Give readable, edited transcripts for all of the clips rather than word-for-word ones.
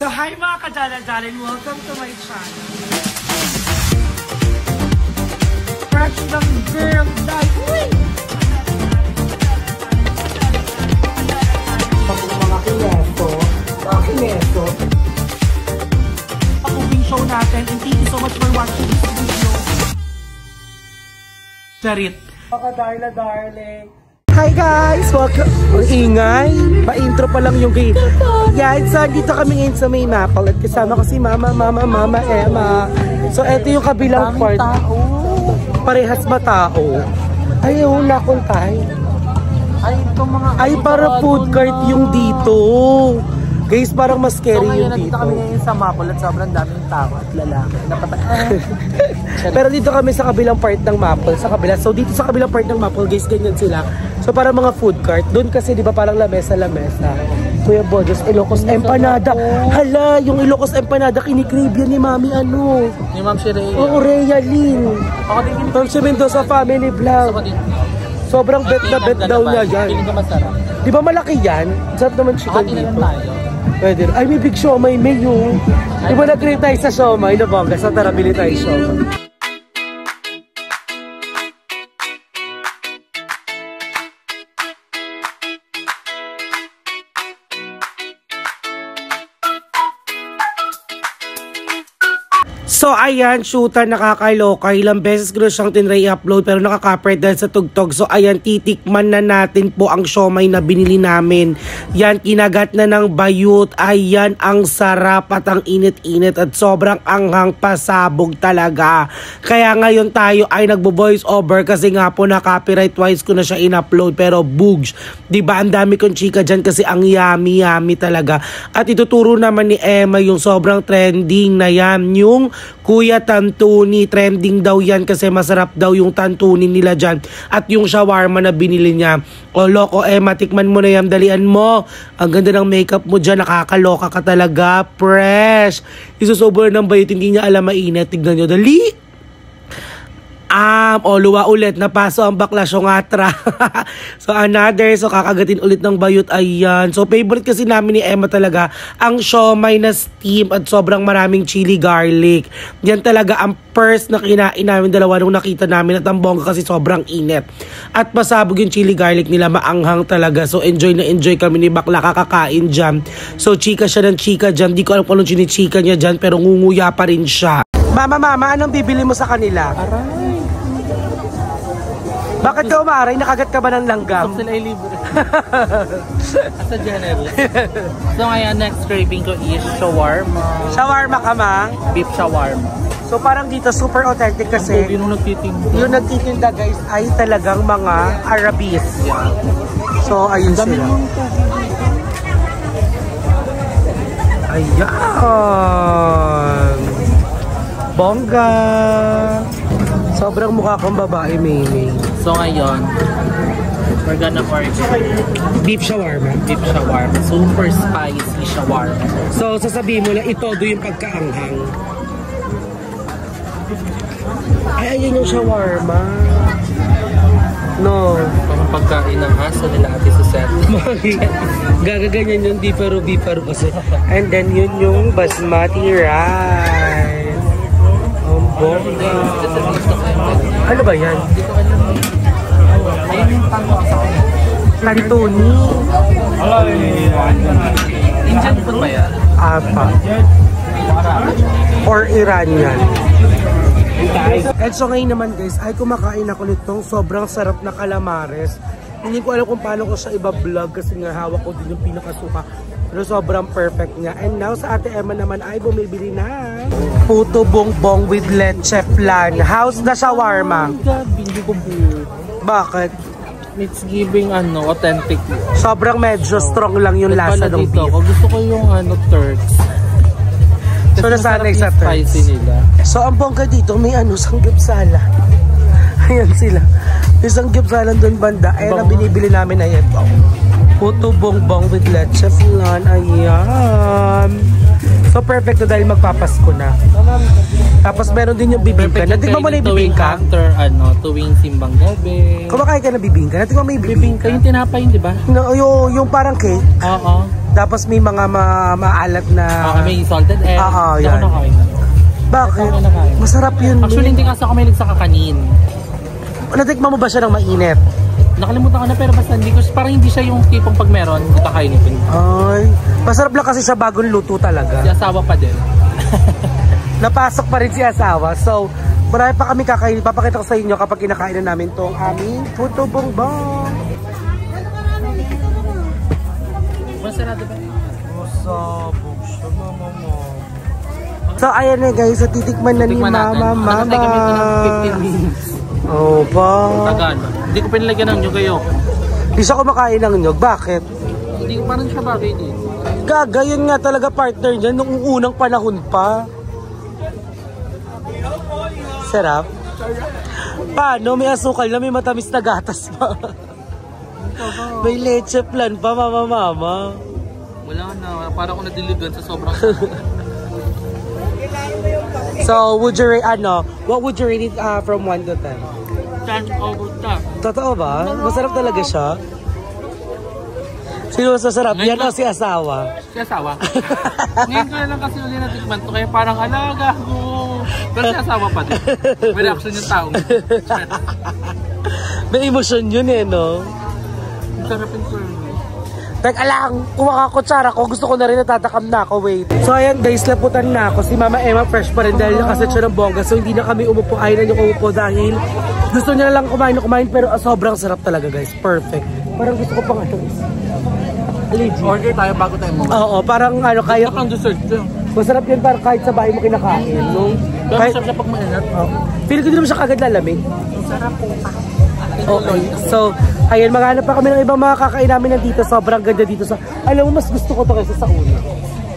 So, hi mga ka-jala-jala and welcome to my channel. Fresh ng girl dahil. Mga kineso. Pag-moving show natin and thank you so much for watching this video. Charit. Mga darling. Hi guys! Welcome! Ang ingay! Pa-intro pa lang yung game. Guys, so dito kami ngayon sa may Maple at kasama ko si Mama Emma. So eto yung kabilang part. Parehas ba tao? Ay, wala akong tayo. Ay, para food cart yung dito. Guys, parang mas scary yung dito. Dito kami ngayon sa Maple at sobrang daming tao at lalaki. Pero dito kami sa kabilang part ng Maple, sa kabila. So dito sa kabilang part ng Maple, guys, ganyan sila. So parang mga food cart. Doon kasi di ba parang lamesa. Kuya Bojos, Ilocos Empanada. Hala, yung Ilocos Empanada kinikrave yan ni Mami ano. Ni Ma'am Shirley. Oo, Rhea Lynn. Ma'am si Mendoza Family Vlog. Sobrang bet na bet daw niya yan. Piling ko masarap. Di ba malaki yan? Sarap naman chicken dito. Pwede. Ay, may big siomay, may yung. Di ba nag-crave tayo sa siomay na bongga? So tara, bili tayo siomay. So ayan, shoota, nakakaloka. Ilang beses ko na siyang tinry-upload pero nakaka-copyright dahil sa tugtog. So ayan, titikman na natin po ang siomay na binili namin. Yan, kinagat na ng bayut. Ayan, ang sarap at ang init-init at sobrang anghang, pasabog talaga. Kaya ngayon tayo ay nagbo-voice over kasi nga po na-copyright twice ko na siya in-upload. Pero bugs, diba ang dami kong chika dyan kasi ang yummy talaga. At ituturo naman ni Emma yung sobrang trending na yan, yung Kuya Tantuni. Trending daw yan kasi masarap daw yung tantuni nila dyan. At yung shawarma na binili niya. O loko Emma, tikman mo na yan, dalian mo. Ang ganda ng makeup mo dyan, nakakaloka ka talaga. Fresh. Isusober ng bayot, hindi niya alam mainit. Tignan nyo, dali. Luwa ulit, napaso ang bakla syongatra. So another, so kakagatin ulit ng bayot, ayan. So favorite kasi namin ni Emma talaga ang siomay na steam at sobrang maraming chili garlic. Yan talaga ang first na kinain namin dalawa nung nakita namin at ang bongga kasi sobrang init. At pasabog yung chili garlic nila, maanghang talaga. So enjoy na enjoy kami ni bakla kakakain dyan. So chika siya ng chika dyan. Di ko alam kung anong chinichika niya dyan pero ngunguya pa rin siya. Mama, anong bibili mo sa kanila? Aray. Bakit ka umaaray? Nakagat ka ba ng langgam? Sila ay libre. Asa general. So ngayon, next craving ko is shawarma. Shawarma ka, ma? Beef shawarma. So parang dito super authentic kasi yung nagtitinda. Yung nagtitinda guys ay talagang mga Arabis. Yeah. So ayun sila. Ayan. Bongga. Sobrang mukha kong babae, Mimi. So ngayon, we're gonna order beef shawarma. Beef shawarma. Super spicy shawarma. So sasabihin mo na ito yung pagkaanghang. Ay, ayun yung shawarma. No. Ang pagkain ng aso nila Ate Susette. Gagaganyan yung bifaro kasi. And then yun yung basmati rice. Ang bongga. Ano ba yan? Tantuni. Indian food ba yan? Apa. Or Iranian. And so ngayon naman guys, ay kumakain ako nitong sobrang sarap na calamares. Hindi ko alam kung paano ko siya iba-vlog kasi nga hawak ko din yung pinakasuka. Pero sobrang perfect niya. And now sa Ate Emma naman ay bumibili na puto bongbong with leche flan. How's the shawarma? Hindi ko buo. Bakit? It's giving authentic. Sobrang medyo strong lang yung lasa ng beef. Gusto ko yung Turks. So nasanay sa Turks nila. So ang bongga dito may sanggipsala. Ayan sila. May sanggipsala doon banda. Ayan ang binibili namin na ito. Puto bongbong with leche flan. Ayan. So perfect na dahil magpapasko na. Tapos meron din yung bibingka. Natikman mo na yung bibingka? After tuwing simbang gabi. Kumakain ka na bibingka? Natikman mo yung bibingka? Yung tinapay yun, di ba? No, yung parang cake? Oo. Tapos may mga maalat na... may salted egg. Oo, Hindi yan. ako nakain na. Bakit? Hindi ako nakain. Masarap yun. Actually, hindi kasi ako may sa kakanin. Natikman mo ba siya ng mainit? Nakalimutan ko na pero basta hindi ko, parang hindi siya yung tipong pag meron, hindi kakainin ko. Ay, masarap lang kasi siya bagong luto talaga. Si asawa pa din. Napasok pa rin si asawa. So, marami pa kami kakainin. Papakita ko sa inyo kapag kinakain na namin itong aming puto bongbong. Masarado ba? Masabog siya, mama mo. So, ayan na guys. So, titikman na ni Mama. Nagtay kami ito ng 15 minutes. Oh, pa. Tagal. Hindi ko pinalagyan ng nyug ayo. Di siya kumakain ng nyog. Bakit? Hindi ko parang siya bagay din. Gaga, yun nga talaga partner niya nung unang panahon pa. Sarap. Paano? May asukal na may matamis na gatas pa. May leche plan pa, mama. Wala na. Parang ako nadiligan sa sobrang... So, would you rate, what would you rate it from 1 to 10? 10 over 10. Totoo ba? Masarap talaga siya? Sino mas masarap? Yan o si asawa? Si asawa? Ngayon ko na lang kasi uli natikman to, kaya parang alaga ko. Pero si asawa pa din. May reaction yung tao. May emosyon yun eh, no? Ang sarapin ko. Teka lang, kumakakutsara ko. Gusto ko na rin, natatakam na ako. Wait. So ayan guys, laputan na ako. Si Mama Emma fresh pa rin dahil nakaset siya ng bongga. So hindi na kami umupo. Ayaw na niyo umupo dahil gusto niya lang kumain. Pero sobrang sarap talaga guys. Perfect. Parang gusto ko pang legit. Order tayo bago tayo mo. Oo, parang kaya... Ang dessert dyan. Masarap yan para kahit sa bahay mo kinakain. No? Pero Kahit... masarap siya pag mainat. Feel ko din naman siya kagad lalamig. Masarap po pa. Okay, so, ayan, maghanap pa kami ng ibang mga kakain namin nandito. Sobrang ganda dito sa... Alam mo, mas gusto ko to kaysa sa una.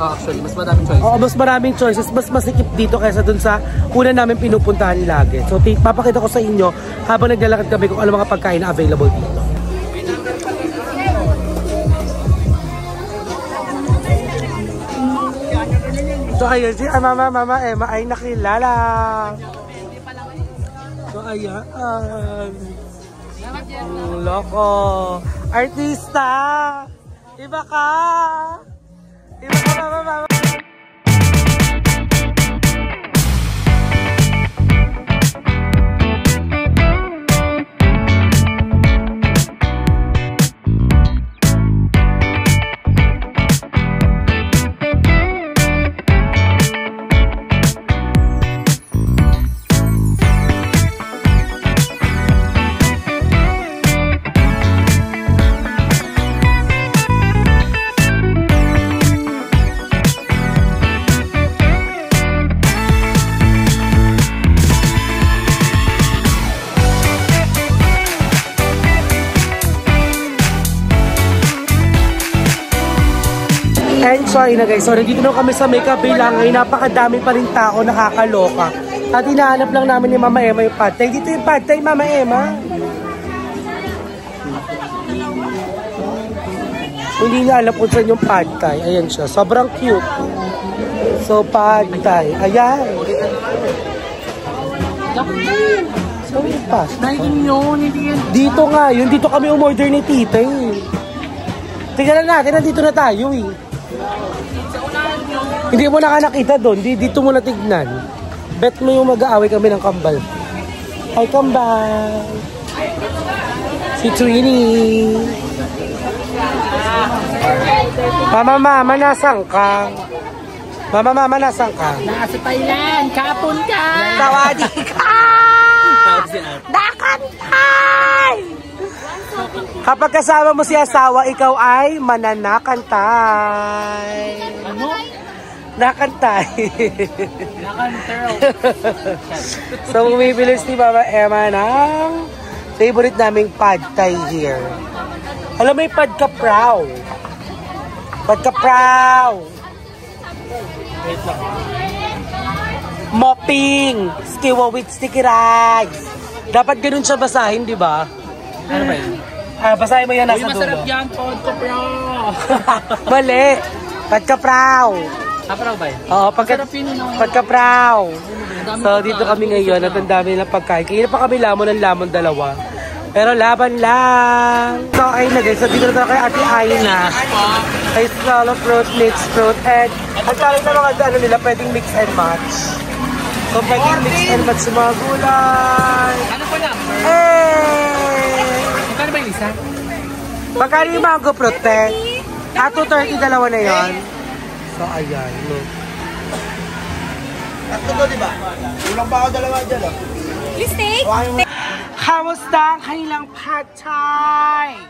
Actually, mas maraming choices. Oo, mas maraming choices. Mas masikip dito kaysa dun sa una namin pinupuntahan lagi. So, papakita ko sa inyo habang naglalakad kami kung ano mga pagkain na available dito. So, ayun, si Mama Emma ay nakilala. So, ayan. Loko. Artista! Iba ka! Iba ka, Mama. And sorry na guys, so nandito na kami sa Makeup Bilang. Ngayon napakadami pa rin tao, nakakaloka. At hinahanap lang namin ni Mama Emma yung pad thai. Dito yung pad thai, Mama Emma. Hindi niya alam kung saan yung pad thai. Ayan siya, sobrang cute. So pad thai, ayan. So yung pasta. Dito nga, yun dito kami umorder ni Tita eh. Tingnan natin, nandito na tayo eh. Hindi mo na nakita doon, dito mo na tignan. Bet mo yung mag-aaway kami ng kambal. Hi, kambal! Si Trini! Mama, nasan ka? Mama, nasan ka? Nasa Thailand, kapon ka! Tawadi ka! Nakantay! Kapag kasama mo si asawa, ikaw ay mananakantay. Ano? Nakantay. Nakantay. So, bumibili si Mama Emma ng favorite naming pad thai here. Alam mo yung pad kapraw. Pad kapraw. Wait lang. Mopping. Skiwa with sticky rice. Dapat ganun siya basahin, di ba? Ano ba yun? Basahin mo yan nasa dulo. Masarap yan, pad kapraw. Mali. Pad kapraw. Kapraw ba yun? Oo, pagkapraw. So, dito kami ngayon at ang dami ng pagkain. Kaya pa kami lamon ng lamon dalawa. Pero laban lang. So, ayun na guys. So, dito na kay Ate Aina. Kay solo fruit, mixed fruit, and ang tayo na mga ano nila, pwedeng mix and match. So, pwedeng mix and match sa mga gulay. Ano po number? Magkano ba yung isa? Magkano yung mango fruit, te? 230, dalawa na yon. So, ayan. Look. Tatlo to, diba? Ulang pa ako dalawa dyan, oh. You steak? Kamusta ang kanilang pad thai?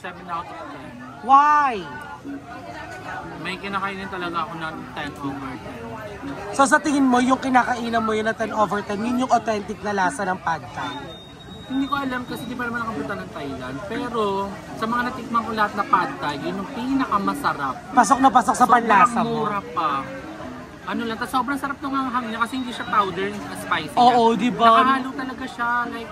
7 out of 10. Why? May kinakainin talaga ako ng 10 over 10. So, sa tingin mo, yung kinakainan mo yun na 10 over 10, yun yung authentic na lasa ng pad thai? Hindi ko alam kasi di pa naman nakapunta ng Thailand. Pero sa mga natikman ko lahat na pad thai, yun yung pinakamasarap. Pasok na pasok sa panlasa mo. Mura pa. Ano lang, sobrang sarap ng hanghang niya kasi hindi siya powder, spicy. Oo, di ba? Nakahalo talaga siya, like...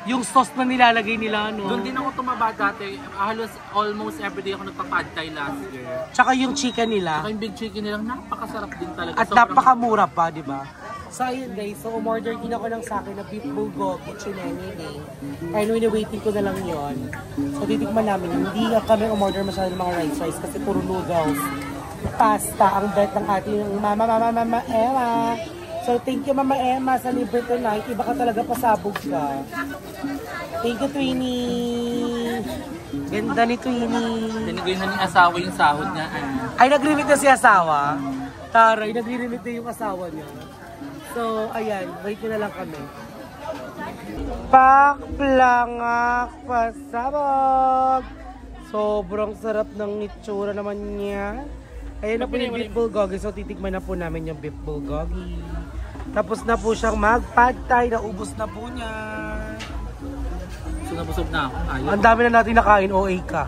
Yung sauce na nilalagay nila, no? Doon din ako tumaba dati. Halos almost everyday ako nagpa-pad thai last year. Tsaka yung chicken nila. Saka yung big chicken nilang napakasarap din talaga. At napakamura pa, di ba? So ayun guys, so umorder din ako ng sa akin na beef bulgogi, chinenene. And waiting ko na lang yon. So titikman namin, hindi kami umorder masyado ng mga rice kasi puro noodles. Pasta ang bet ng ating mama Emma. So thank you Mama Emma sa libre tonight. Iba ka talaga, pasabog ka. Thank you Twinnie. Ganda ni Twinnie. Tinigay na ni asawa yung sahod niya. Ay, nag-remit na si asawa. Taray, nag-remit na yung asawa niya. So, ayan, wait na lang kami. Pakplangak, pasabog. Sobrang sarap ng itsura naman niya. Ayan na po yung beef bulgogi. So, titikman na po namin yung beef bulgogi. Tapos na po siyang mag-pad thai. Naubos na po niya. So, nabusog na ako. Ayaw. Ang dami na natin nakain, OA ka.